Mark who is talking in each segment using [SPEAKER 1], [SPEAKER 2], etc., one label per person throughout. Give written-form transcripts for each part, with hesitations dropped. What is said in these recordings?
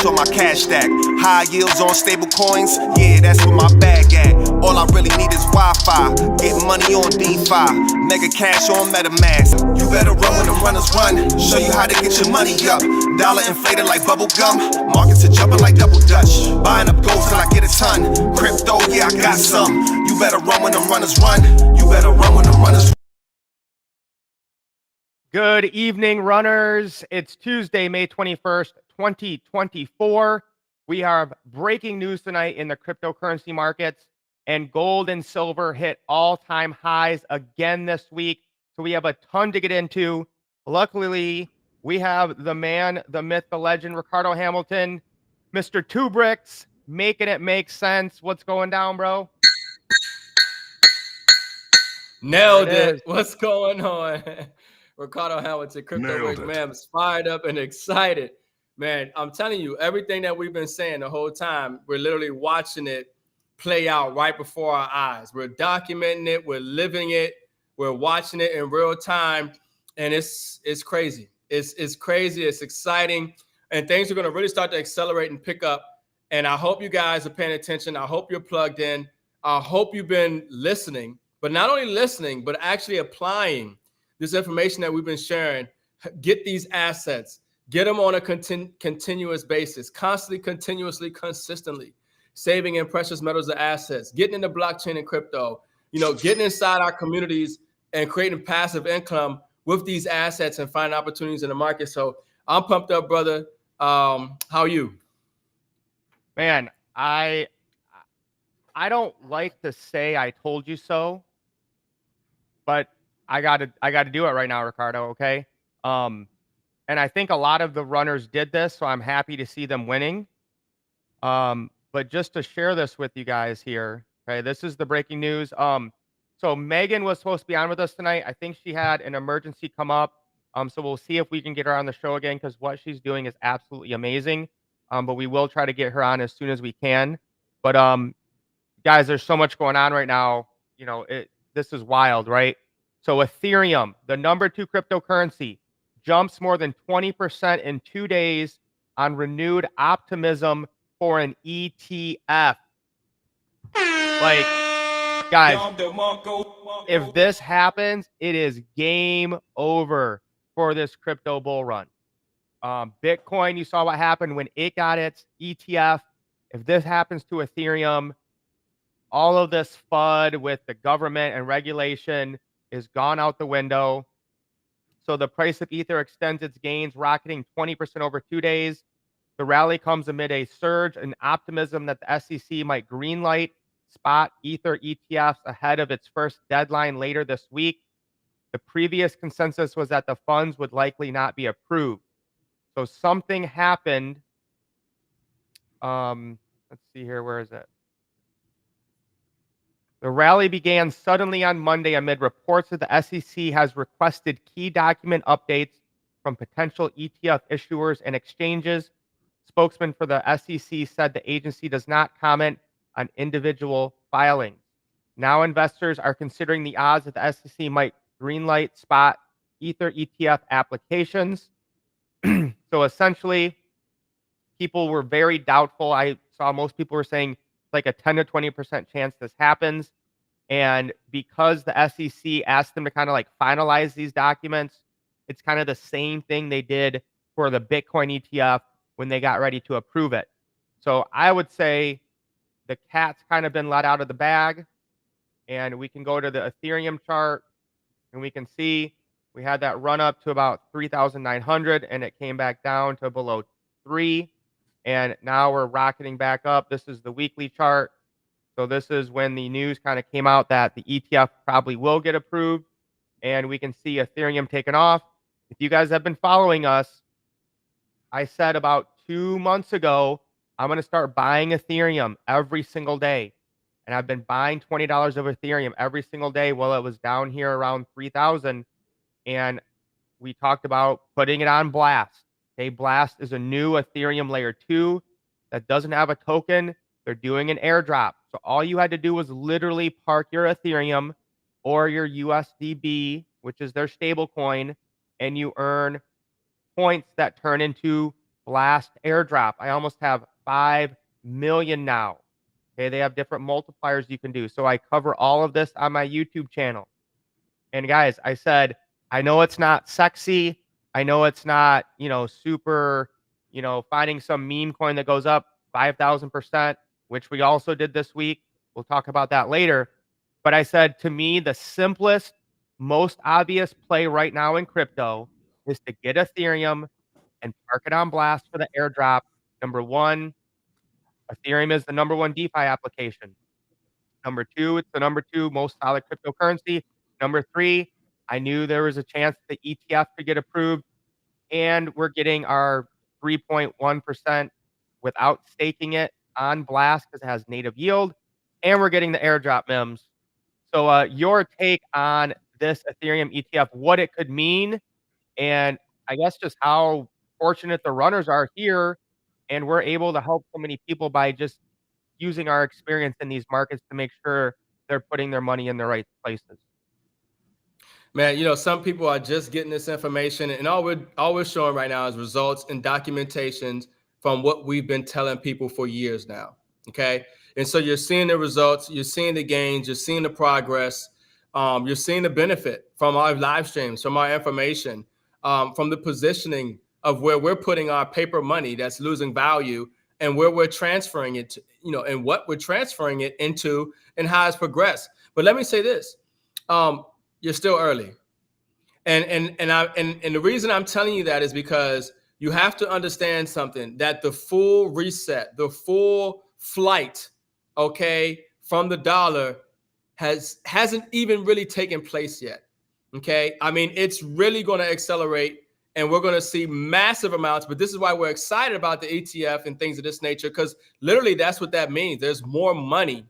[SPEAKER 1] cash on my cash stack. High yields on stable coins, yeah, that's where my bag at. All I really need is Wi-Fi, get money on DeFi, mega cash on MetaMask. You better run when the runners run, show you how to get your money up. Dollar inflated like bubble gum, markets are jumping like double dutch. Buying up gold till I get a ton, crypto, yeah, I got some. You better run when the runners run, you better run when the runners run.
[SPEAKER 2] Good evening, runners. It's Tuesday, May 21st, 2024. We have breaking news tonight in the cryptocurrency markets, and gold and silver hit all-time highs again this week. So we have a ton to get into. Luckily, we have the man, the myth, the legend, Ricardo Hamilton, Mr. Two Bricks, making it make sense. What's going down, bro?
[SPEAKER 3] Nailed it. What's going on? Ricardo Hamilton, Crypto Rick, man, is fired up and excited. Man, I'm telling you, everything that we've been saying the whole time, we're literally watching it play out right before our eyes. We're documenting it, we're living it, we're watching it in real time, and it's crazy. It's crazy, it's exciting, and things are going to really start to accelerate and pick up. And I hope you guys are paying attention. I hope you're plugged in. I hope you've been listening, but not only listening, but actually applying this information that we've been sharing. Get these assets, get them on a continuous basis, constantly, continuously, consistently, saving in precious metals and assets, getting into blockchain and crypto, getting inside our communities and creating passive income with these assets and finding opportunities in the market. So I'm pumped up, brother. How are you?
[SPEAKER 2] Man, I don't like to say I told you so, but I gotta do it right now, Ricardo. Okay. And I think a lot of the runners did this, so I'm happy to see them winning. But just to share this with you guys here, okay, this is the breaking news. So Meaghan was supposed to be on with us tonight. I think she had an emergency come up. So we'll see if we can get her on the show again, because what she's doing is absolutely amazing. But we will try to get her on as soon as we can. But guys, there's so much going on right now. This is wild, right? So Ethereum, the number 2 cryptocurrency, jumps more than 20% in 2 days on renewed optimism for an ETF. Like, guys, if this happens, it is game over for this crypto bull run. Bitcoin, you saw what happened when it got its ETF. If this happens to Ethereum, all of this FUD with the government and regulation is gone out the window. So the price of Ether extends its gains, rocketing 20% over 2 days. The rally comes amid a surge in optimism that the SEC might greenlight spot Ether ETFs ahead of its first deadline later this week. The previous consensus was that the funds would likely not be approved. So something happened. Let's see here. Where is it? The rally began suddenly on Monday amid reports that the SEC has requested key document updates from potential ETF issuers and exchanges. Spokesman for the SEC said the agency does not comment on individual filings. Now investors are considering the odds that the SEC might greenlight spot Ether ETF applications. So essentially, people were very doubtful. I saw most people were saying like a 10 to 20% chance this happens. And because the SEC asked them to kind of like finalize these documents, it's kind of the same thing they did for the Bitcoin ETF when they got ready to approve it. So I would say the cat's kind of been let out of the bag, and we can go to the Ethereum chart and we can see we had that run up to about 3,900 and it came back down to below 3. And now we're rocketing back up. This is the weekly chart. So this is when the news kind of came out that the ETF probably will get approved, and we can see Ethereum taking off. If you guys have been following us, I said about 2 months ago, I'm going to start buying Ethereum every single day. And I've been buying $20 of Ethereum every single day while it was down here around 3,000. And we talked about putting it on Blast. Okay, Blast is a new Ethereum layer 2 that doesn't have a token. They're doing an airdrop. So all you had to do was literally park your Ethereum or your USDB, which is their stable coin, and you earn points that turn into Blast airdrop. I almost have 5 million now. Okay, they have different multipliers you can do. So I cover all of this on my YouTube channel. And guys, I said, I know it's not sexy. I know it's not, super, finding some meme coin that goes up 5,000%, which we also did this week. We'll talk about that later. But I said, to me, the simplest, most obvious play right now in crypto is to get Ethereum and park it on Blast for the airdrop. Number one, Ethereum is the number one DeFi application. Number two, it's the number two most solid cryptocurrency. Number three, I knew there was a chance the ETF could get approved, and we're getting our 3.1% without staking it on Blast because it has native yield, and we're getting the airdrop M.I.M.S. So, your take on this Ethereum ETF, what it could mean, and I guess just how fortunate the runners are here, and we're able to help so many people by just using our experience in these markets to make sure they're putting their money in the right places.
[SPEAKER 3] Man, some people are just getting this information, and all we're showing right now is results and documentations from what we've been telling people for years now. Okay, and so you're seeing the results, you're seeing the gains, you're seeing the progress, you're seeing the benefit from our live streams, from our information, from the positioning of where we're putting our paper money that's losing value, and where we're transferring it to, and what we're transferring it into, and how it's progressed. But let me say this. You're still early. And the reason I'm telling you that is because you have to understand something, that the full reset, the full flight, okay, from the dollar hasn't even really taken place yet. Okay. I mean, it's really going to accelerate, and we're going to see massive amounts, but this is why we're excited about the ETF and things of this nature, because literally that's what that means. There's more money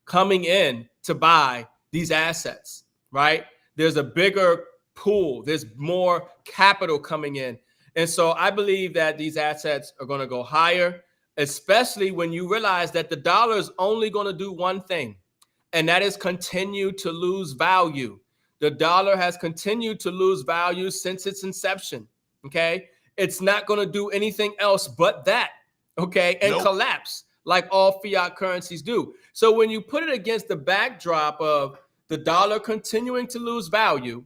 [SPEAKER 3] coming in to buy these assets, right? There's a bigger pool. There's more capital coming in. And so I believe that these assets are going to go higher, especially when you realize that the dollar is only going to do one thing, and that is continue to lose value. The dollar has continued to lose value since its inception. Okay. It's not going to do anything else but that. Okay. And collapse like all fiat currencies do. So when you put it against the backdrop of the dollar continuing to lose value,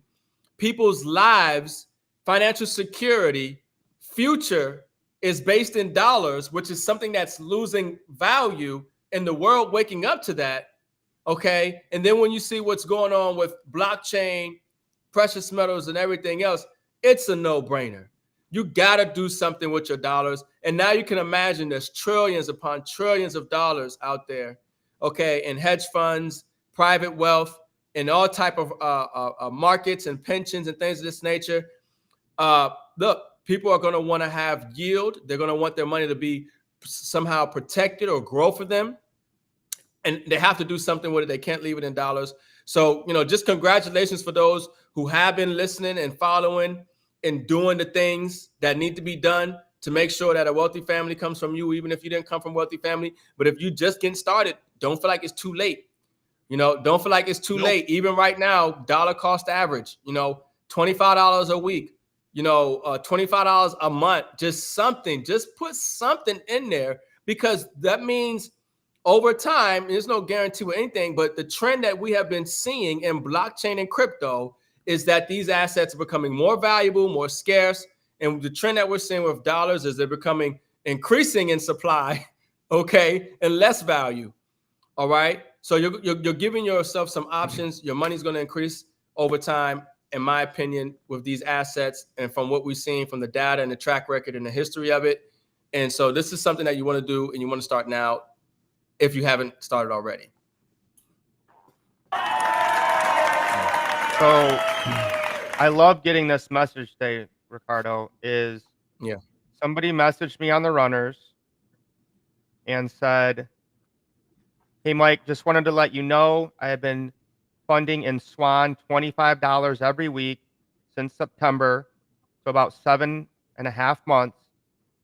[SPEAKER 3] people's lives, financial security, future is based in dollars, which is something that's losing value, and the world waking up to that. Okay. And then when you see what's going on with blockchain, precious metals, and everything else, it's a no-brainer. You got to do something with your dollars. And now you can imagine there's trillions upon trillions of dollars out there, okay, in hedge funds, private wealth, and all type of markets and pensions and things of this nature. Look, people are going to want to have yield. They're going to want their money to be somehow protected or grow for them. And they have to do something with it. They can't leave it in dollars. So, just congratulations for those who have been listening and following and doing the things that need to be done to make sure that a wealthy family comes from you, even if you didn't come from a wealthy family. But if you just getting started, don't feel like it's too late. Don't feel like it's too late. Even right now, dollar cost average, $25 a week, $25 a month, just put something in there, because that means over time, there's no guarantee with anything, but the trend that we have been seeing in blockchain and crypto is that these assets are becoming more valuable, more scarce. And the trend that we're seeing with dollars is they're becoming increasing in supply, okay, and less value. All right. So you're giving yourself some options. Your money's going to increase over time, in my opinion, with these assets, and from what we've seen from the data and the track record and the history of it. And so this is something that you want to do, and you want to start now if you haven't started already.
[SPEAKER 2] So I love getting this message today, Ricardo, somebody messaged me on the runners and said, "Hey, Mike, just wanted to let you know I have been funding in Swan $25 every week since September, so about 7.5 months,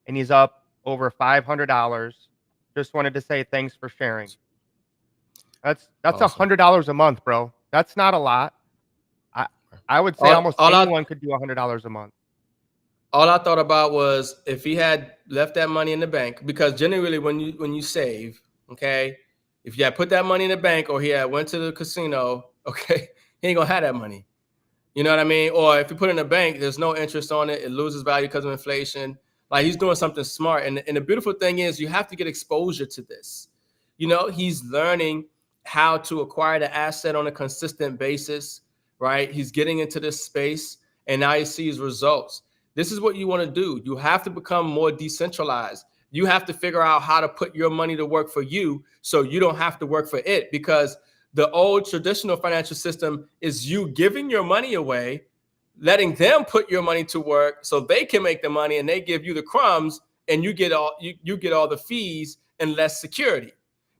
[SPEAKER 2] and he's up over $500. Just wanted to say thanks for sharing." That's awesome. $100 a month, bro. That's not a lot. I would say almost anyone could do $100 a month.
[SPEAKER 3] all I thought about was if he had left that money in the bank, because generally when you save, okay, if you had put that money in the bank or he had went to the casino, okay, he ain't gonna have that money. You know what I mean? Or if you put it in a bank, there's no interest on it. It loses value because of inflation. Like he's doing something smart. And the beautiful thing is you have to get exposure to this. You know, he's learning how to acquire the asset on a consistent basis, right? He's getting into this space and now he sees results. This is what you want to do. You have to become more decentralized. You have to figure out how to put your money to work for you so you don't have to work for it, because the old traditional financial system is you giving your money away, letting them put your money to work so they can make the money, and they give you the crumbs, and you get all the fees and less security,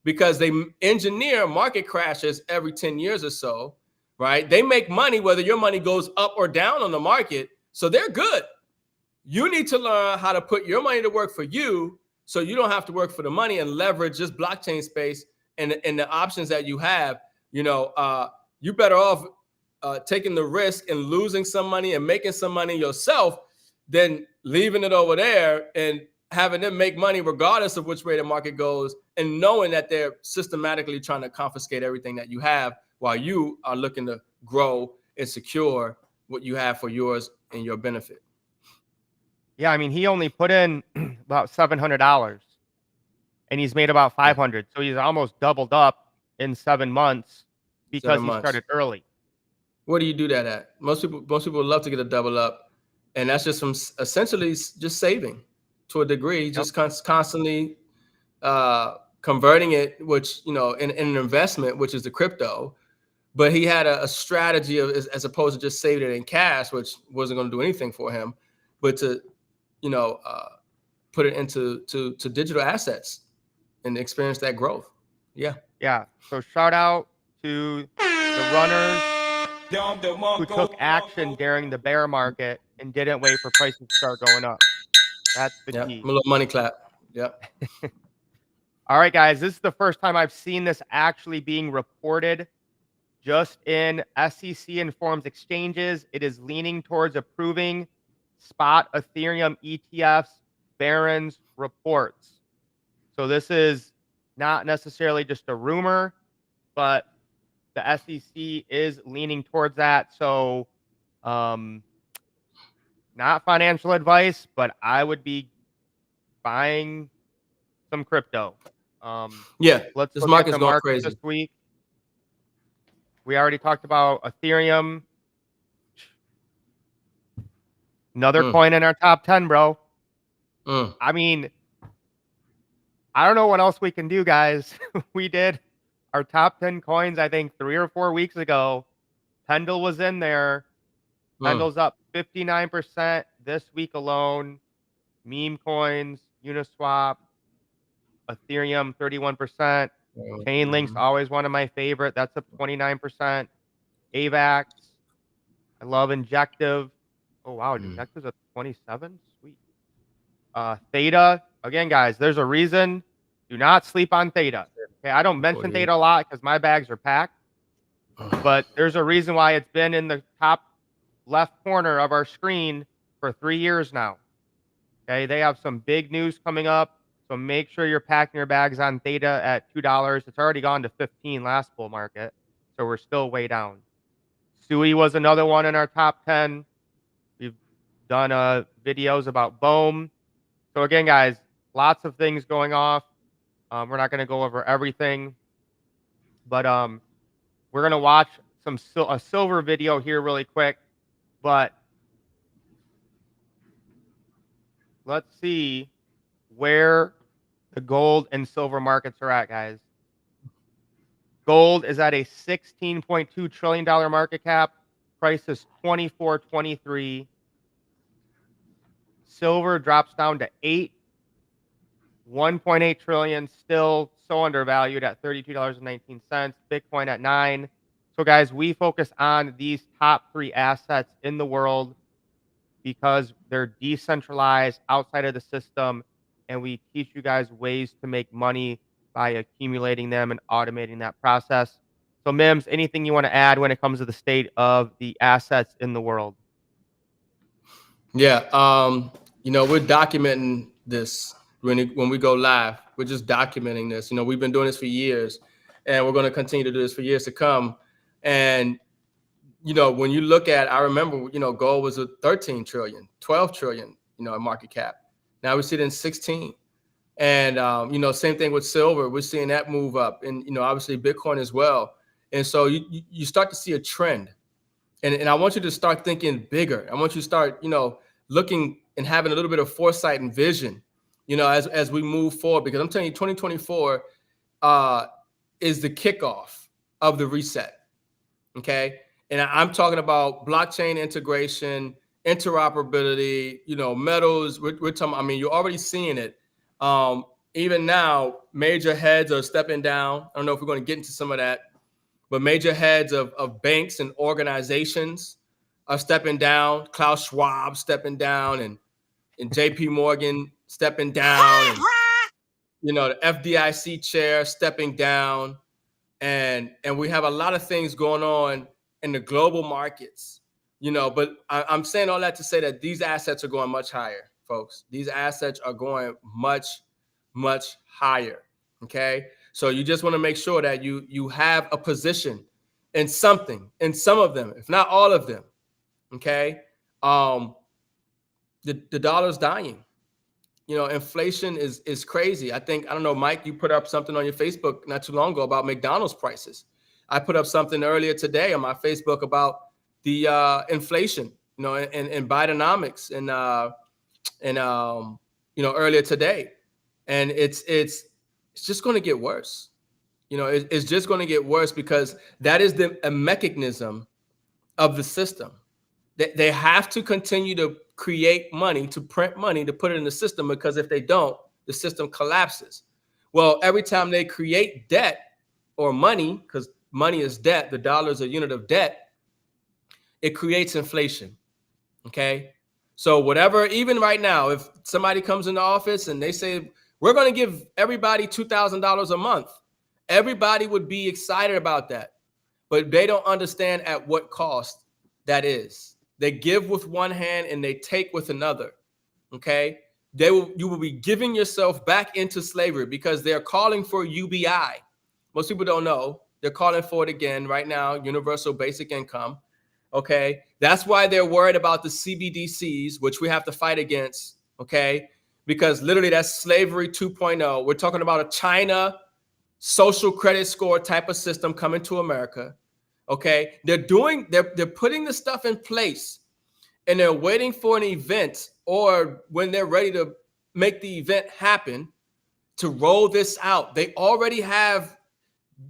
[SPEAKER 3] because they engineer market crashes every 10 years or so, right? They make money whether your money goes up or down on the market, so they're good. You need to learn how to put your money to work for you so you don't have to work for the money, and leverage this blockchain space and the options that you have. You better off taking the risk and losing some money and making some money yourself than leaving it over there and having them make money regardless of which way the market goes, and knowing that they're systematically trying to confiscate everything that you have while you are looking to grow and secure what you have for yours and your benefit.
[SPEAKER 2] Yeah, I mean, he only put in about $700 and he's made about 500. So he's almost doubled up in 7 months because
[SPEAKER 3] 7
[SPEAKER 2] he
[SPEAKER 3] months.
[SPEAKER 2] started early.
[SPEAKER 3] Where do you do that at? Most people would love to get a double up, and that's just from essentially just saving to a degree, just constantly converting it, which in an investment, which is the crypto. But he had a strategy of, as opposed to just saving it in cash, which wasn't going to do anything for him, but to put it into digital assets and experience that growth. Yeah.
[SPEAKER 2] Yeah. So shout out to the runners who took action during the bear market and didn't wait for prices to start going up. That's the
[SPEAKER 3] Yeah.
[SPEAKER 2] key.
[SPEAKER 3] A little money clap. Yeah.
[SPEAKER 2] All right, guys. This is the first time I've seen this actually being reported just in SEC informs exchanges. It is leaning towards approving spot Ethereum ETFs, Barron's reports. So this is not necessarily just a rumor, but the SEC is leaning towards that. So, not financial advice, but I would be buying some crypto.
[SPEAKER 3] Yeah.
[SPEAKER 2] Let's
[SPEAKER 3] This
[SPEAKER 2] look at
[SPEAKER 3] market's
[SPEAKER 2] the
[SPEAKER 3] going
[SPEAKER 2] market
[SPEAKER 3] crazy.
[SPEAKER 2] this week. We already talked about Ethereum. Another coin in our top 10, bro. I mean, I don't know what else we can do, guys. We did our top 10 coins, I think, 3 or 4 weeks ago. Pendle was in there. Pendle's up 59% this week alone. Meme coins, Uniswap, Ethereum 31%. Chainlink's always one of my favorite. That's up 29%. AVAX. I love Injective. Oh wow, Injective's up 27. Sweet. Theta. Again, guys, there's a reason. Do not sleep on Theta. Okay, I don't mention Theta a lot because my bags are packed. But there's a reason why it's been in the top left corner of our screen for 3 years now. Okay, they have some big news coming up, so make sure you're packing your bags on Theta at $2. It's already gone to 15 last bull market, so we're still way down. Sui was another one in our top 10. We've done videos about BOEM. So again, guys, lots of things going off. We're not going to go over everything, but we're going to watch a silver video here really quick. But let's see where the gold and silver markets are at, guys. Gold is at a $16.2 trillion market cap. Price is $24.23. Silver drops down to 1.8 trillion, still so undervalued at $32.19. Bitcoin at 9. So guys, we focus on these top 3 assets in the world because they're decentralized outside of the system, and we teach you guys ways to make money by accumulating them and automating that process. So Mims, anything you want to add when it comes to the state of the assets in the world?
[SPEAKER 3] Yeah. We're documenting this when we go live. We're just documenting this. We've been doing this for years, and we're going to continue to do this for years to come. And when you look at, I remember, gold was a 13 trillion, 12 trillion, in market cap. Now we see it in 16. And, same thing with silver. We're seeing that move up, and, obviously Bitcoin as well. And so you start to see a trend. And I want you to start thinking bigger. I want you to start, looking and having a little bit of foresight and vision, as we move forward, because I'm telling you, 2024 is the kickoff of the reset. Okay. And I'm talking about blockchain integration, interoperability, metals. We're talking, you're already seeing it. Even now, major heads are stepping down. I don't know if we're going to get into some of that, but major heads of banks and organizations are stepping down. Klaus Schwab stepping down, and JP Morgan stepping down, and the FDIC chair stepping down, and we have a lot of things going on in the global markets, but I'm saying all that to say that these assets are going much higher, folks. These assets are going much, much higher. Okay. So you just want to make sure that you have a position in something, in some of them, if not all of them. Okay. The dollar's dying. Inflation is crazy. I don't know, Mike, you put up something on your Facebook not too long ago about McDonald's prices. I put up something earlier today on my Facebook about the inflation, and Bidenomics, and earlier today. And it's just going to get worse. It's just going to get worse, because that is a mechanism of the system. They have to continue to create money, to print money, to put it in the system, because if they don't, the system collapses. Well, every time they create debt or money, because money is debt, the dollar is a unit of debt, it creates inflation. Okay. So whatever, even right now, if somebody comes into office and they say, we're going to give everybody $2,000 a month, everybody would be excited about that. But they don't understand at what cost that is. They give with one hand and they take with another. Okay. You will be giving yourself back into slavery, because they're calling for UBI. Most people don't know. They're calling for it again right now, universal basic income. Okay. That's why they're worried about the CBDCs, which we have to fight against. Okay. Because literally that's slavery 2.0. We're talking about a China social credit score type of system coming to America. Okay. They're putting the stuff in place, and they're waiting for an event, or when they're ready to make the event happen, to roll this out. They already have,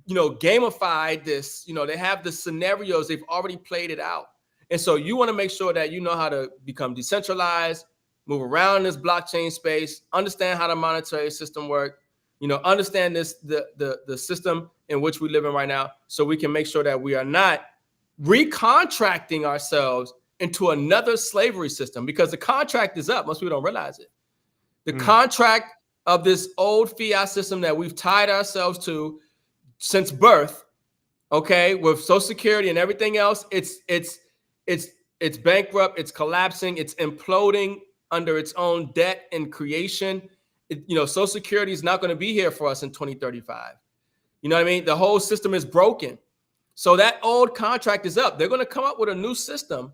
[SPEAKER 3] gamified this. They have the scenarios. They've already played it out. And so you want to make sure that you know how to become decentralized, move around this blockchain space, understand how the monetary system works, understand the system in which we live in right now, so we can make sure that we are not recontracting ourselves into another slavery system, because the contract is up. Most people don't realize it. The contract of this old fiat system that we've tied ourselves to since birth, okay, with Social Security and everything else, it's bankrupt, it's collapsing, it's imploding under its own debt and creation. Social Security is not going to be here for us in 2035. You know what I mean? The whole system is broken. So that old contract is up. They're going to come up with a new system,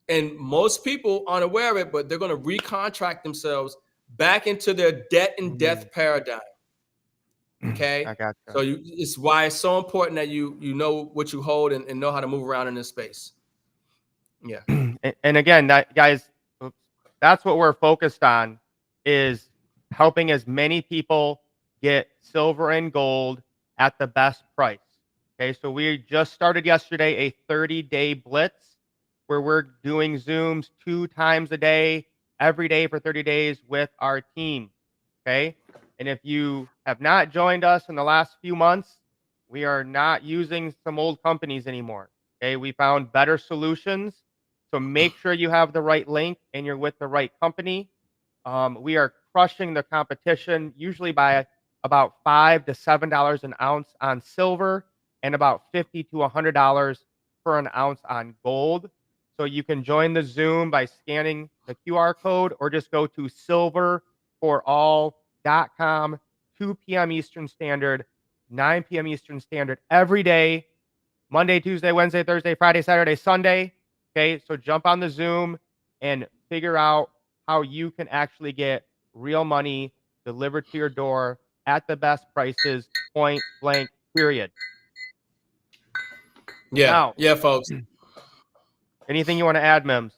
[SPEAKER 3] and most people aren't aware of it, but they're going to recontract themselves back into their debt and death paradigm. Okay.
[SPEAKER 2] I got you.
[SPEAKER 3] So it's why it's so important that you know what you hold, and know how to move around in this space. Yeah.
[SPEAKER 2] And again, guys, that's what we're focused on, is helping as many people get silver and gold at the best price. Okay, so we just started yesterday a 30-day blitz where we're doing Zooms 2 times a day, every day for 30 days with our team. Okay, and if you have not joined us in the last few months, we are not using some old companies anymore. Okay, we found better solutions. So make sure you have the right link and you're with the right company. We are crushing the competition, usually by about $5 to $7 an ounce on silver, and about $50 to $100 per an ounce on gold. So you can join the Zoom by scanning the QR code or just go to silverforall.com, 2 p.m. Eastern Standard, 9 p.m. Eastern Standard every day, Monday, Tuesday, Wednesday, Thursday, Friday, Saturday, Sunday. Okay, so jump on the Zoom and figure out how you can actually get real money delivered to your door at the best prices, point blank, period.
[SPEAKER 3] Yeah,
[SPEAKER 2] Now,
[SPEAKER 3] yeah, folks.
[SPEAKER 2] anything you want to add, Mims?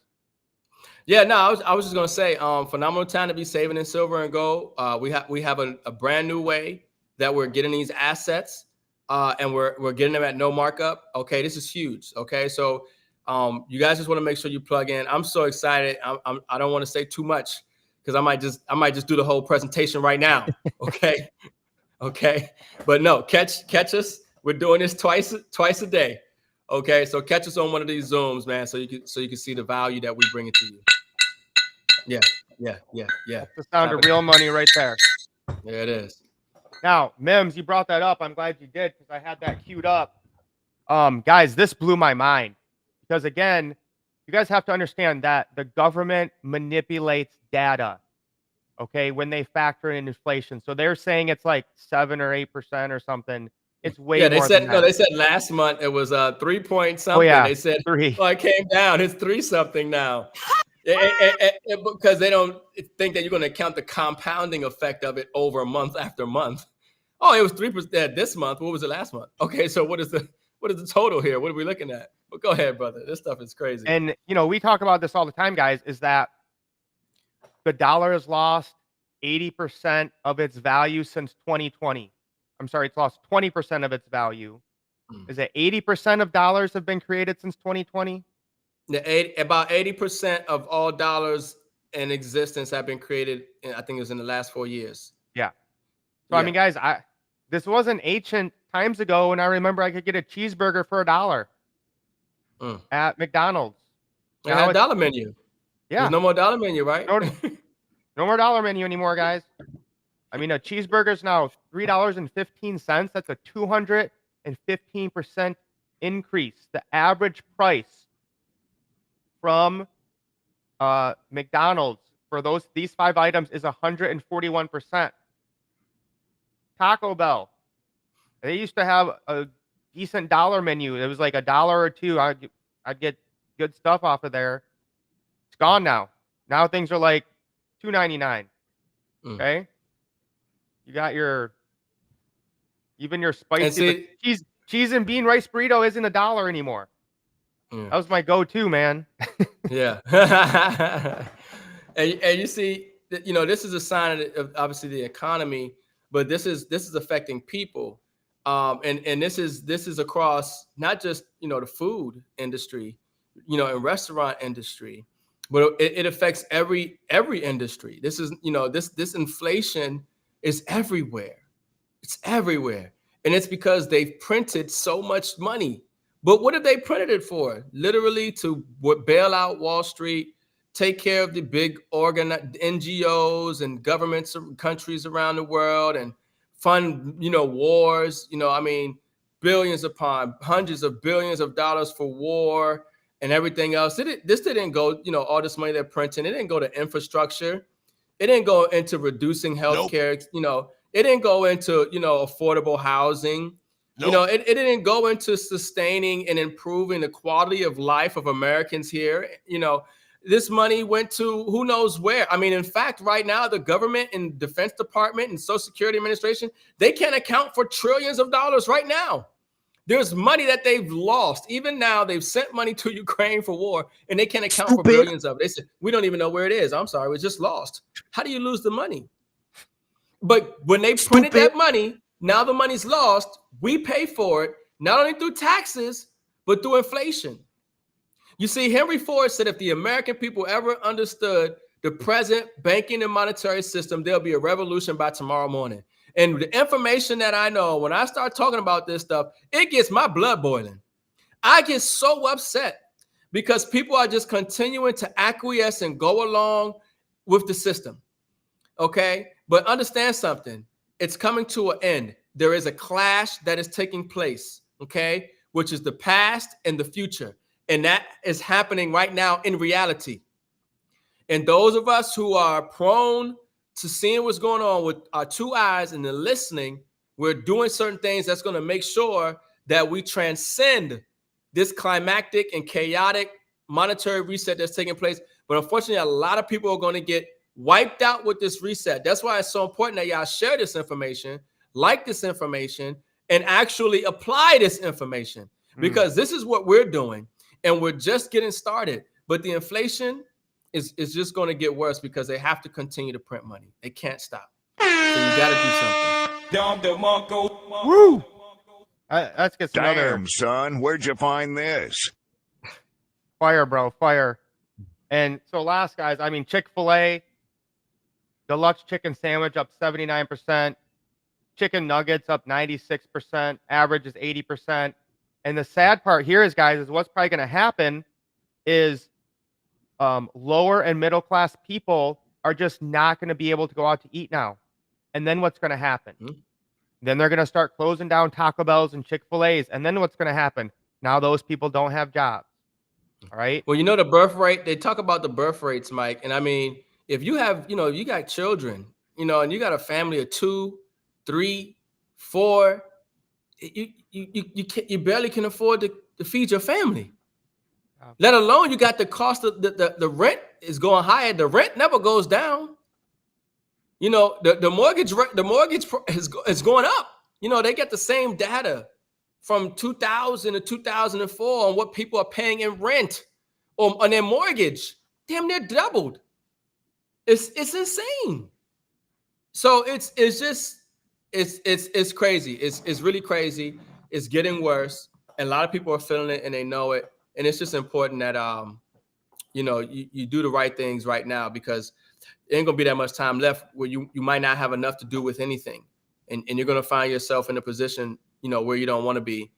[SPEAKER 3] Yeah, no, I was just gonna say, phenomenal time to be saving in silver and gold. We have a brand new way that we're getting these assets, and we're getting them at no markup. Okay, this is huge. Okay, so you guys just want to make sure you plug in. I'm so excited. I don't want to say too much because I might just do the whole presentation right now. Okay, okay, but no, catch us. We're doing this twice a day. Okay, so catch us on one of these Zooms, man, so you can see the value that we bring it to you. Yeah.
[SPEAKER 2] That's the sound of real money right there.
[SPEAKER 3] There it is.
[SPEAKER 2] Now, Mims, you brought that up. I'm glad you did because I had that queued up. Guys, this blew my mind because again, you guys have to understand that the government manipulates data. Okay, when they factor in inflation, so they're saying it's like 7 or 8% or something. It's way more than that.
[SPEAKER 3] No, they said last month it was 3 point something.
[SPEAKER 2] Oh yeah,
[SPEAKER 3] they said
[SPEAKER 2] 3.
[SPEAKER 3] Well, it came down. It's 3 something now. Because they don't think that you're going to count the compounding effect of it over month after month. Oh, it was 3% this month. What was it last month? Okay, so what is the total here? What are we looking at? But go ahead, brother. This stuff is crazy.
[SPEAKER 2] And we talk about this all the time, guys. Is that the dollar has lost 80% of its value since 2020. I'm sorry, it's lost 20% of its value. Is it 80% of dollars have been created since 2020?
[SPEAKER 3] About 80% of all dollars in existence have been created, I think it was in the last 4 years.
[SPEAKER 2] Yeah. So, I mean, guys, this wasn't ancient times ago, and I remember I could get a cheeseburger for $1 at McDonald's.
[SPEAKER 3] They had a dollar menu.
[SPEAKER 2] Yeah.
[SPEAKER 3] There's no more dollar menu, right?
[SPEAKER 2] No more dollar menu anymore, guys. I mean, a cheeseburger's now $3.15. That's a 215% increase. The average price from McDonald's for these 5 items is 141%. Taco Bell, they used to have a decent dollar menu. It was like $1 or $2. I'd get good stuff off of there. It's gone now. Now things are like $2.99. Okay, you got even your spicy cheese and bean rice burrito isn't $1 anymore. That was my go-to, man.
[SPEAKER 3] Yeah. and you see, this is a sign of obviously the economy, but this is affecting people, and this is across not just the food industry, and restaurant industry, but it affects every industry. This is this inflation is everywhere. It's everywhere, and it's because they've printed so much money. But what have they printed it for? Literally to bail out Wall Street, take care of the big NGOs and governments of countries around the world, and fund wars. I mean, billions upon hundreds of billions of dollars for war and everything else. This didn't go, all this money they're printing, it didn't go to infrastructure. It didn't go into reducing healthcare. Nope. It didn't go into, affordable housing. Nope. It didn't go into sustaining and improving the quality of life of Americans here. This money went to who knows where. I mean, in fact, right now, the government and Defense Department and Social Security Administration, they can't account for trillions of dollars right now. There's money that they've lost. Even now, they've sent money to Ukraine for war, and they can't account for billions of it. They said, we don't even know where it is. I'm sorry, we just lost. How do you lose the money? But when they printed that money, now the money's lost. We pay for it, not only through taxes, but through inflation. You see, Henry Ford said if the American people ever understood the present banking and monetary system, there'll be a revolution by tomorrow morning. And the information that I know, when I start talking about this stuff, it gets my blood boiling. I get so upset because people are just continuing to acquiesce and go along with the system. Okay? But understand something. It's coming to an end. There is a clash that is taking place, okay, which is the past and the future. And that is happening right now in reality. And those of us who are prone to seeing what's going on with our two eyes and then listening, we're doing certain things that's going to make sure that we transcend this climactic and chaotic monetary reset that's taking place. But unfortunately, a lot of people are going to get wiped out with this reset. That's why it's so important that y'all share this information, like this information, and actually apply this information, because this is what we're doing and we're just getting started. But the inflation is just going to get worse because they have to continue to print money. They can't stop. So you got to do something.
[SPEAKER 2] Woo! Let's get some
[SPEAKER 4] Damn, son, where'd you find this?
[SPEAKER 2] Fire, bro, fire. And so last, guys, I mean, Chick-fil-A, deluxe chicken sandwich up 79%, chicken nuggets up 96%, average is 80%. And the sad part here is, guys, is what's probably going to happen is lower and middle class people are just not going to be able to go out to eat now. And then what's going to happen? Then they're going to start closing down Taco Bells and Chick-fil-A's. And then what's going to happen? Now those people don't have jobs. All right.
[SPEAKER 3] Well, you know, the birth rate, they talk about the birth rates, Mike. And I mean, if you have, you got children, and you got a family of 2, 3, 4, you barely can afford to feed your family. Let alone you got the cost of the rent is going higher. The rent never goes down. The mortgage is going up. They get the same data from 2000 to 2004 on what people are paying in rent or on their mortgage. Damn, they're doubled. It's insane. So it's crazy. It's really crazy. It's getting worse. And a lot of people are feeling it and they know it. And it's just important that you do the right things right now, because there ain't gonna be that much time left where you might not have enough to do with anything. And you're gonna find yourself in a position, where you don't want to be,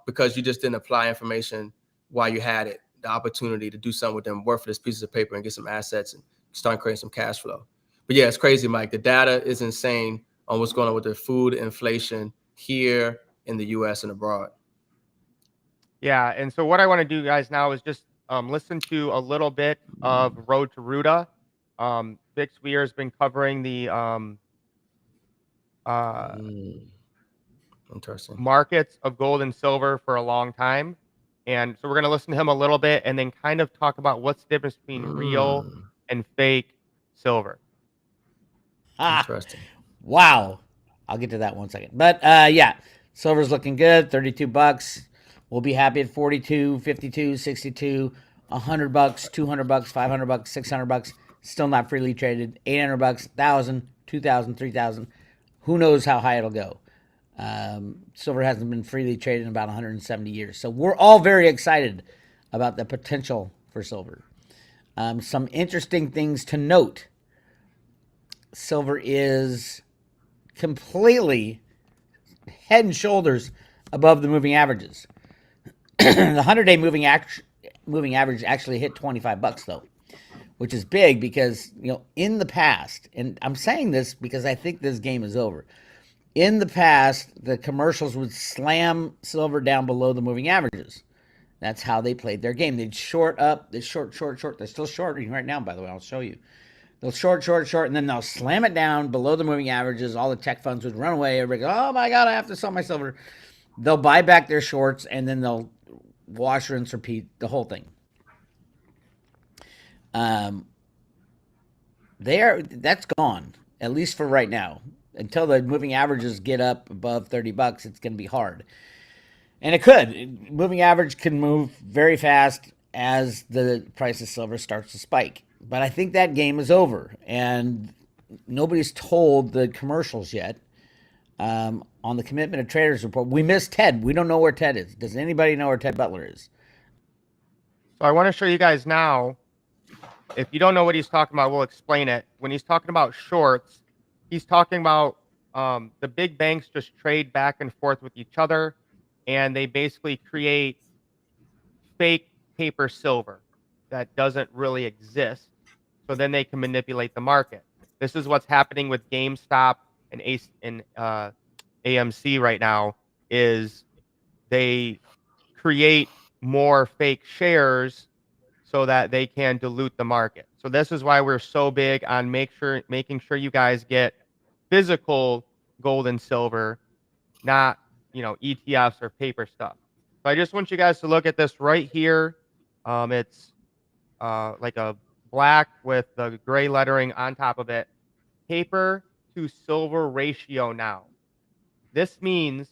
[SPEAKER 3] because you just didn't apply information while you had it, the opportunity to do something with them worthless pieces of paper and get some assets and start creating some cash flow. But yeah, it's crazy, Mike. The data is insane on what's going on with the food inflation here in the US and abroad.
[SPEAKER 2] Yeah, and so what I want to do, guys, now is just listen to a little bit of Road to Ruta. Vic Weir has been covering the
[SPEAKER 3] interesting
[SPEAKER 2] markets of gold and silver for a long time. And so we're going to listen to him a little bit and then kind of talk about what's the difference between real and fake silver.
[SPEAKER 3] Interesting.
[SPEAKER 5] Wow. I'll get to that one second. But yeah, silver's looking good, $32. We'll be happy at 42, 52, 62, $100, $200, $500, $600. Still not freely traded. $800, $1,000, $2,000, $3,000. Who knows how high it'll go? Silver hasn't been freely traded in about 170 years. So we're all very excited about the potential for silver. Some interesting things to note. Silver is completely head and shoulders above the moving averages. The 100-day moving average actually hit $25 though, which is big because, in the past, and I'm saying this because I think this game is over. In the past, the commercials would slam silver down below the moving averages. That's how they played their game. They'd short up, they short. They're still shorting right now, by the way. I'll show you. They'll short, and then they'll slam it down below the moving averages. All the tech funds would run away. Everybody goes, oh my God, I have to sell my silver. They'll buy back their shorts, and then they'll wash, rinse, repeat, the whole thing. That's gone, at least for right now. Until the moving averages get up above $30, it's going to be hard. And it could. Moving average can move very fast as the price of silver starts to spike. But I think that game is over. And nobody's told the commercials yet. On the Commitment of Traders report, we missed Ted. We don't know where Ted is. Does anybody know where Ted Butler is?
[SPEAKER 2] So I want to show you guys now. If you don't know what he's talking about, we'll explain it. When he's talking about shorts, he's talking about the big banks just trade back and forth with each other, and they basically create fake paper silver that doesn't really exist. So then they can manipulate the market. This is what's happening with GameStop and AMC right now. Is they create more fake shares so that they can dilute the market. So this is why we're so big on making sure you guys get physical gold and silver, not, ETFs or paper stuff. So I just want you guys to look at this right here. It's like a black with the gray lettering on top of it. Paper to silver ratio now. This means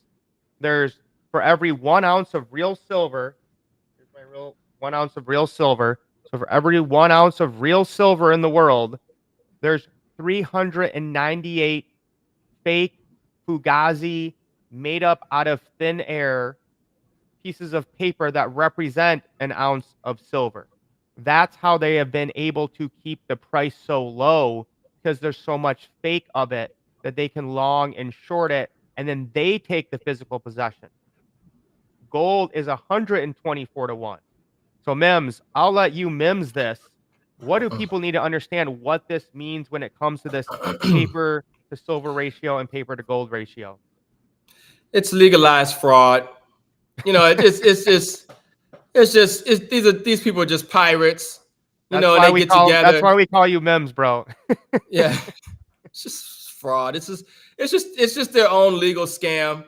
[SPEAKER 2] there's for every 1 ounce of real silver, here's my real 1 ounce of real silver. So for every 1 ounce of real silver in the world, there's 398 fake fugazi made up out of thin air pieces of paper that represent an ounce of silver. That's how they have been able to keep the price so low because there's so much fake of it that they can long and short it, and then they take the physical possession. Gold is 124 to 1. So Mims, I'll let you Mims this. What do people need to understand what this means when it comes to this paper to silver ratio and paper to gold ratio?
[SPEAKER 3] It's legalized fraud. These people are just pirates.
[SPEAKER 2] That's
[SPEAKER 3] And
[SPEAKER 2] why
[SPEAKER 3] they get together.
[SPEAKER 2] That's why we call you Mims, bro.
[SPEAKER 3] Yeah, it's just fraud. It's just their own legal scam.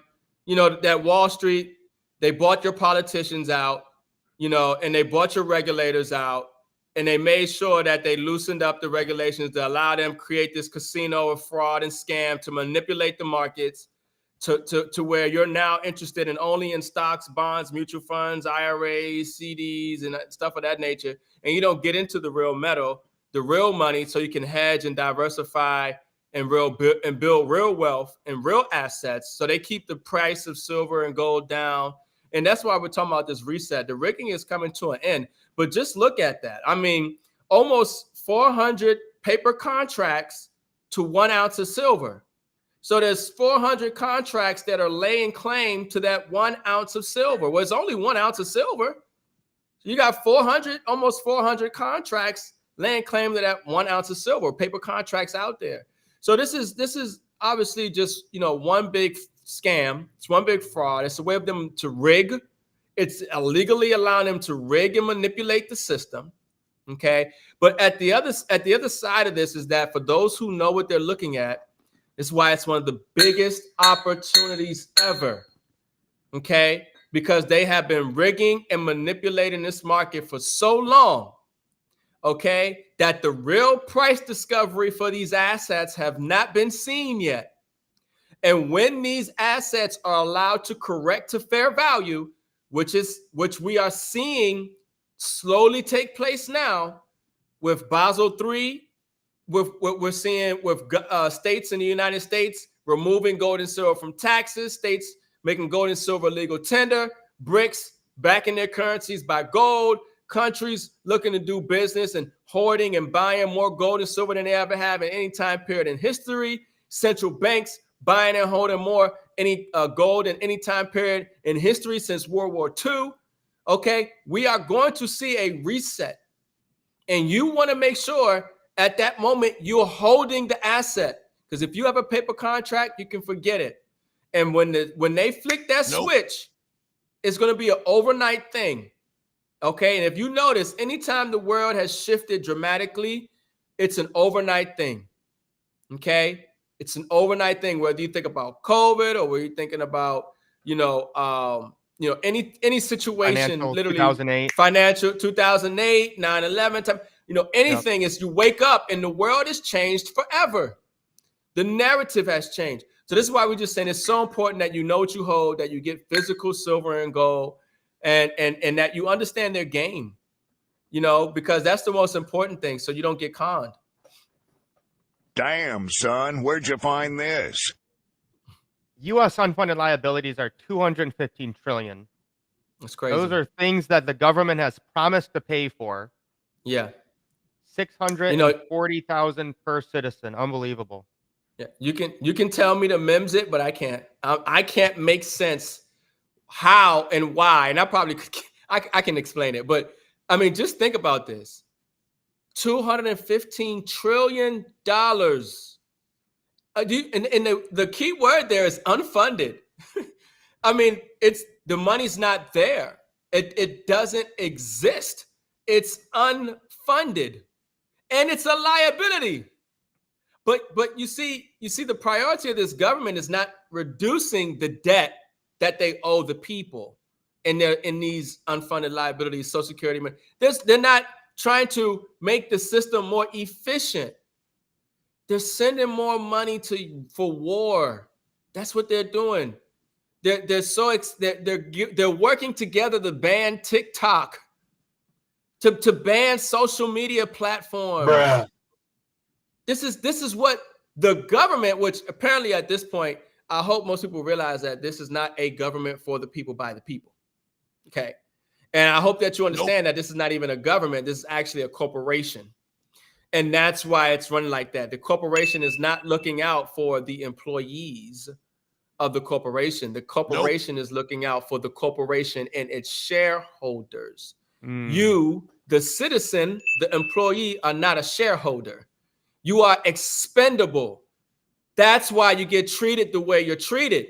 [SPEAKER 3] That Wall Street, they bought your politicians out, and they bought your regulators out, and they made sure that they loosened up the regulations to allow them create this casino of fraud and scam to manipulate the markets to where you're now interested in only in stocks, bonds, mutual funds, IRAs, CDs, and stuff of that nature. And you don't get into the real metal, the real money, so you can hedge and diversify and build real wealth and real assets. So they keep the price of silver and gold down. And that's why we're talking about this reset. The rigging is coming to an end. But just look at that. I mean, almost 400 paper contracts to 1 ounce of silver. So there's 400 contracts that are laying claim to that 1 ounce of silver. Well, it's only 1 ounce of silver. You got almost 400 contracts laying claim to that 1 ounce of silver, paper contracts out there. So this is obviously just, one big scam. It's one big fraud. It's a way of them to rig. It's illegally allowing them to rig and manipulate the system. Okay. But at the other side of this is that for those who know what they're looking at, it's why it's one of the biggest opportunities ever, okay? Because they have been rigging and manipulating this market for so long, okay, that the real price discovery for these assets have not been seen yet. And when these assets are allowed to correct to fair value, which we are seeing slowly take place now with Basel III, with what we're seeing with states in the United States removing gold and silver from taxes, states making gold and silver legal tender, BRICS backing their currencies by gold, countries looking to do business and hoarding and buying more gold and silver than they ever have in any time period in history, central banks buying and holding more gold in any time period in history since World War II. Okay, we are going to see a reset. And you want to make sure at that moment you're holding the asset, because if you have a paper contract, you can forget it. And when they flick that switch, it's going to be an overnight thing. Okay. And if you notice, anytime the world has shifted dramatically, it's an overnight thing. Okay. It's an overnight thing, whether you think about COVID or whether you're thinking about, any situation,
[SPEAKER 2] Financial,
[SPEAKER 3] literally
[SPEAKER 2] 2008.
[SPEAKER 3] financial, 2008, 9/11 time, anything is you wake up and the world has changed forever. The narrative has changed. So this is why we're just saying it's so important that you know what you hold, that you get physical silver and gold, and that you understand their game, because that's the most important thing. So you don't get conned.
[SPEAKER 4] Damn, son, where'd you find this?
[SPEAKER 2] U.S. unfunded liabilities are $215 trillion.
[SPEAKER 3] That's crazy.
[SPEAKER 2] Those are things that the government has promised to pay for.
[SPEAKER 3] Yeah.
[SPEAKER 2] 640,000 per citizen. Unbelievable.
[SPEAKER 3] Yeah. You can tell me to mems it, but I can't. I can't make sense how and why. And I can explain it. But I mean, just think about this. $215 trillion. And the key word there is unfunded. I mean, the money's not there. It doesn't exist. It's unfunded, and it's a liability. But you see the priority of this government is not reducing the debt that they owe the people, and they're in these unfunded liabilities, Social Security. They're not trying to make the system more efficient. They're sending more money for war. That's what they're doing. They're working together to ban TikTok, to ban social media platforms.
[SPEAKER 6] Bruh.
[SPEAKER 3] This is what the government, which apparently at this point, I hope most people realize that this is not a government for the people by the people. Okay. And I hope that you understand that this is not even a government. This is actually a corporation. And that's why it's running like that. The corporation is not looking out for the employees of the corporation. The corporation is looking out for the corporation and its shareholders. You, the citizen, the employee, are not a shareholder. You are expendable. That's why you get treated the way you're treated.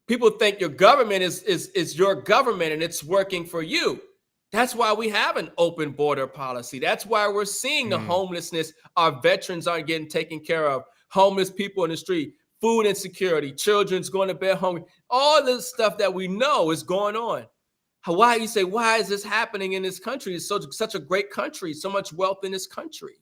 [SPEAKER 3] People think your government is your government and it's working for you. That's why we have an open border policy. That's why we're seeing the homelessness. Our veterans aren't getting taken care of. Homeless people in the street, food insecurity, children's going to bed hungry. All this stuff that we know is going on. Why you say, why is this happening in this country? It's such a great country, so much wealth in this country.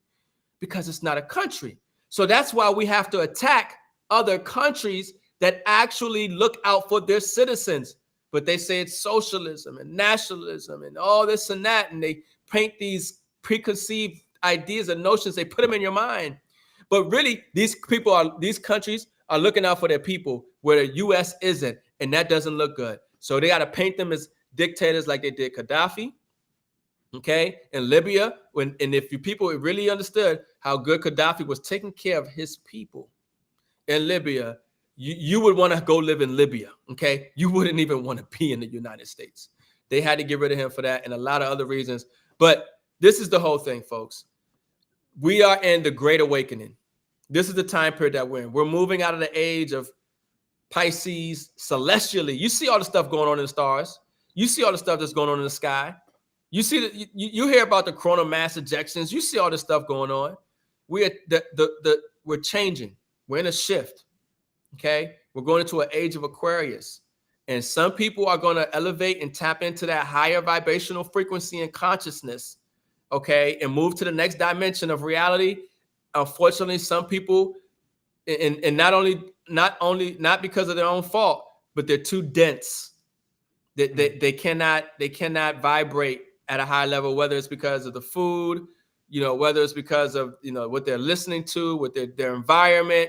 [SPEAKER 3] Because it's not a country. So that's why we have to attack other countries that actually look out for their citizens. But they say it's socialism and nationalism and all this and that. And they paint these preconceived ideas and notions. They put them in your mind. But really, these countries are looking out for their people where the U.S. isn't. And that doesn't look good. So they got to paint them as dictators like they did Gaddafi. Okay, in Libya, if you people really understood how good Gaddafi was taking care of his people in Libya, you would want to go live in Libya. Okay, you wouldn't even want to be in the United States. They had to get rid of him for that and a lot of other reasons. But this is the whole thing, folks. We are in the Great Awakening. This is the time period that we're in. We're moving out of the age of Pisces celestially. You see all the stuff going on in the stars. You see all the stuff that's going on in the sky. You see that you hear about the coronal mass ejections. You see all this stuff going on. We're changing. We're in a shift. Okay, we're going into an age of Aquarius, and some people are going to elevate and tap into that higher vibrational frequency and consciousness. Okay, and move to the next dimension of reality. Unfortunately, some people, and not because of their own fault, but they're too dense. They cannot vibrate at a high level, whether it's because of the food, whether it's because of, what they're listening to, with their environment,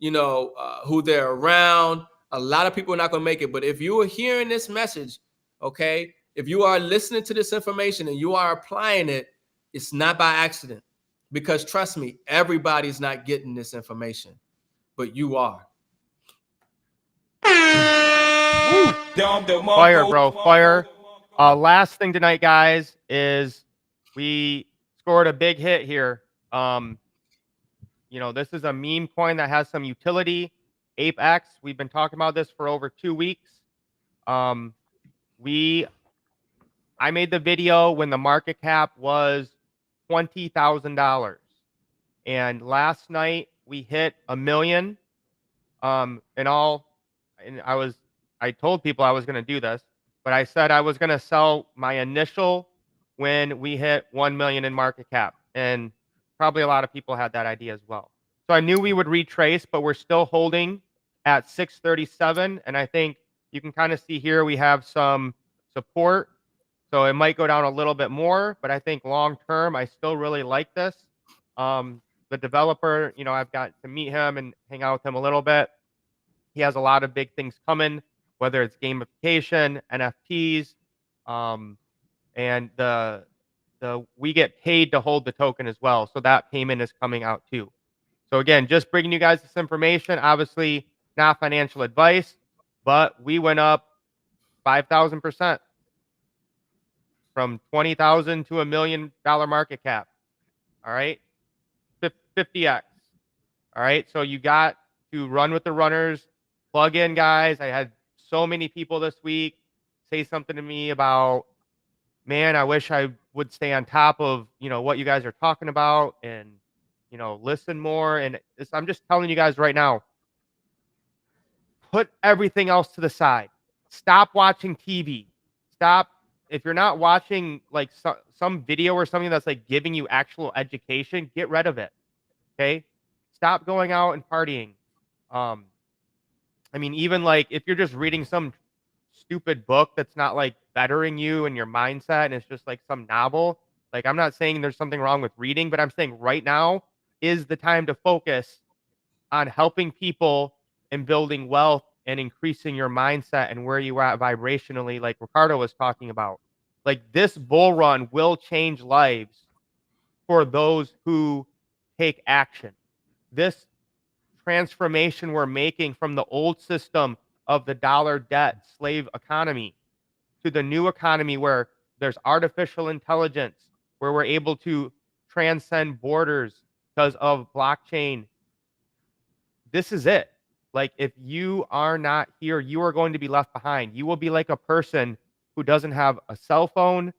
[SPEAKER 3] who they're around. A lot of people are not going to make it. But if you are hearing this message, okay, if you are listening to this information and you are applying it, it's not by accident. Because trust me, everybody's not getting this information, but you are.
[SPEAKER 2] Fire, bro, fire. Last thing tonight, guys, is we scored a big hit here. This is a meme coin that has some utility. ApeX. We've been talking about this for over 2 weeks. I made the video when the market cap was $20,000, and last night we hit 1 million. I told people I was going to do this, but I said I was going to sell my initial when we hit 1 million in market cap. And probably a lot of people had that idea as well. So I knew we would retrace, but we're still holding at 637. And I think you can kind of see here we have some support. So it might go down a little bit more, but I think long term, I still really like this. The developer, I've got to meet him and hang out with him a little bit. He has a lot of big things coming, whether it's gamification, NFTs, and we get paid to hold the token as well. So that payment is coming out too. So again, just bringing you guys this information. Obviously, not financial advice, but we went up 5,000% from 20,000 to $1 million market cap. All right, 50x. All right, so you got to run with the runners. Plug in, guys. I had so many people this week say something to me about, man, I wish I would stay on top of, what you guys are talking about and, listen more. And I'm just telling you guys right now, put everything else to the side. Stop watching TV. Stop. If you're not watching like some video or something that's like giving you actual education, get rid of it. Okay. Stop going out and partying. Um, I mean, even like if you're just reading some stupid book that's not like bettering you and your mindset and it's just like some novel, like I'm not saying there's something wrong with reading, but I'm saying right now is the time to focus on helping people and building wealth and increasing your mindset and where you are at vibrationally, like Ricardo was talking about. Like this bull run will change lives for those who take action. This transformation we're making from the old system of the dollar debt slave economy to the new economy where there's artificial intelligence, where we're able to transcend borders because of blockchain. This is it. Like, if you are not here, you are going to be left behind. You will be like a person who doesn't have a cell phone,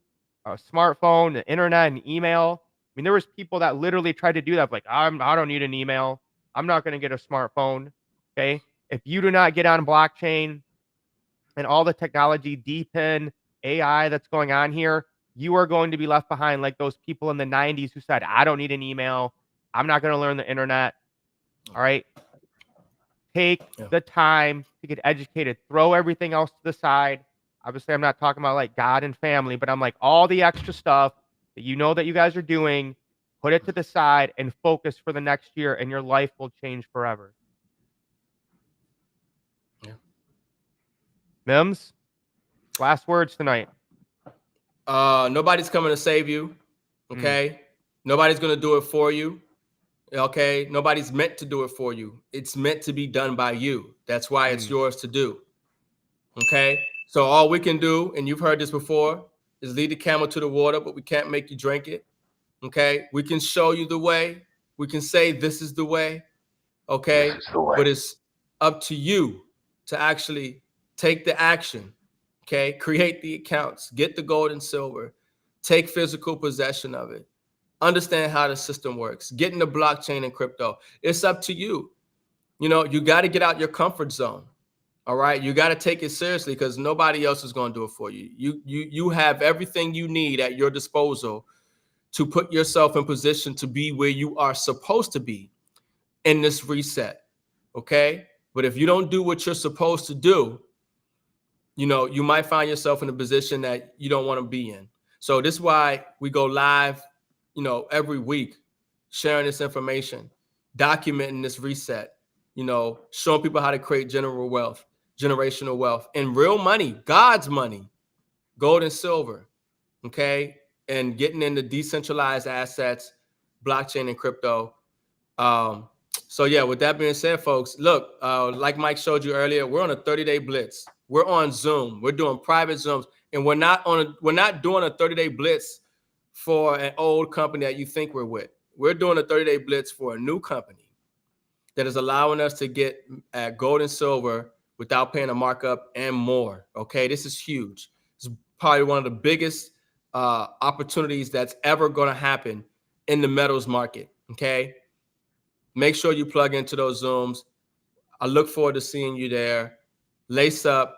[SPEAKER 2] a smartphone, the internet, and email. I mean, there was people that literally tried to do that. Like, I don't need an email. I'm not going to get a smartphone. Okay. If you do not get on blockchain and all the technology, DeepIn, AI that's going on here, you are going to be left behind like those people in the 90s who said, I don't need an email. I'm not going to learn the internet. All right. Take the time to get educated. Throw everything else to the side. Obviously, I'm not talking about like God and family, but I'm like all the extra stuff that that you guys are doing, put it to the side and focus for the next year, and your life will change forever.
[SPEAKER 3] Yeah.
[SPEAKER 2] M.I.M.S, last words tonight.
[SPEAKER 3] Nobody's coming to save you. Okay. Nobody's going to do it for you. Okay. Nobody's meant to do it for you. It's meant to be done by you. That's why it's yours to do. Okay. So all we can do, and you've heard this before, is lead the camel to the water, but we can't make you drink it. Okay. We can show you the way. We can say this is the way. Okay. But it's up to you to actually take the action. Okay. Create the accounts, get the gold and silver, take physical possession of it. Understand how the system works. Get in the blockchain and crypto. It's up to you. You got to get out your comfort zone. All right. You got to take it seriously because nobody else is going to do it for you. You have everything you need at your disposal to put yourself in position to be where you are supposed to be in this reset. Okay. But if you don't do what you're supposed to do, you might find yourself in a position that you don't want to be in. So this is why we go live, every week, sharing this information, documenting this reset, showing people how to create generational wealth, and real money, God's money, gold and silver, okay? And getting into decentralized assets, blockchain and crypto. So yeah, with that being said, folks, look, like Mike showed you earlier, we're on a 30-day blitz. We're on Zoom. We're doing private Zooms, and we're not doing a 30-day blitz for an old company that you think we're with. We're doing a 30-day blitz for a new company that is allowing us to get gold and silver without paying a markup and more. Okay, this is huge. It's probably one of the biggest opportunities that's ever going to happen in the metals market. Okay, make sure you plug into those Zooms. I look forward to seeing you there. Lace up.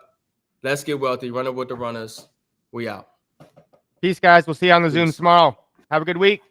[SPEAKER 3] Let's get wealthy. Running with the runners. We out.
[SPEAKER 2] Peace, guys. We'll see you on the Zooms tomorrow. Have a good week.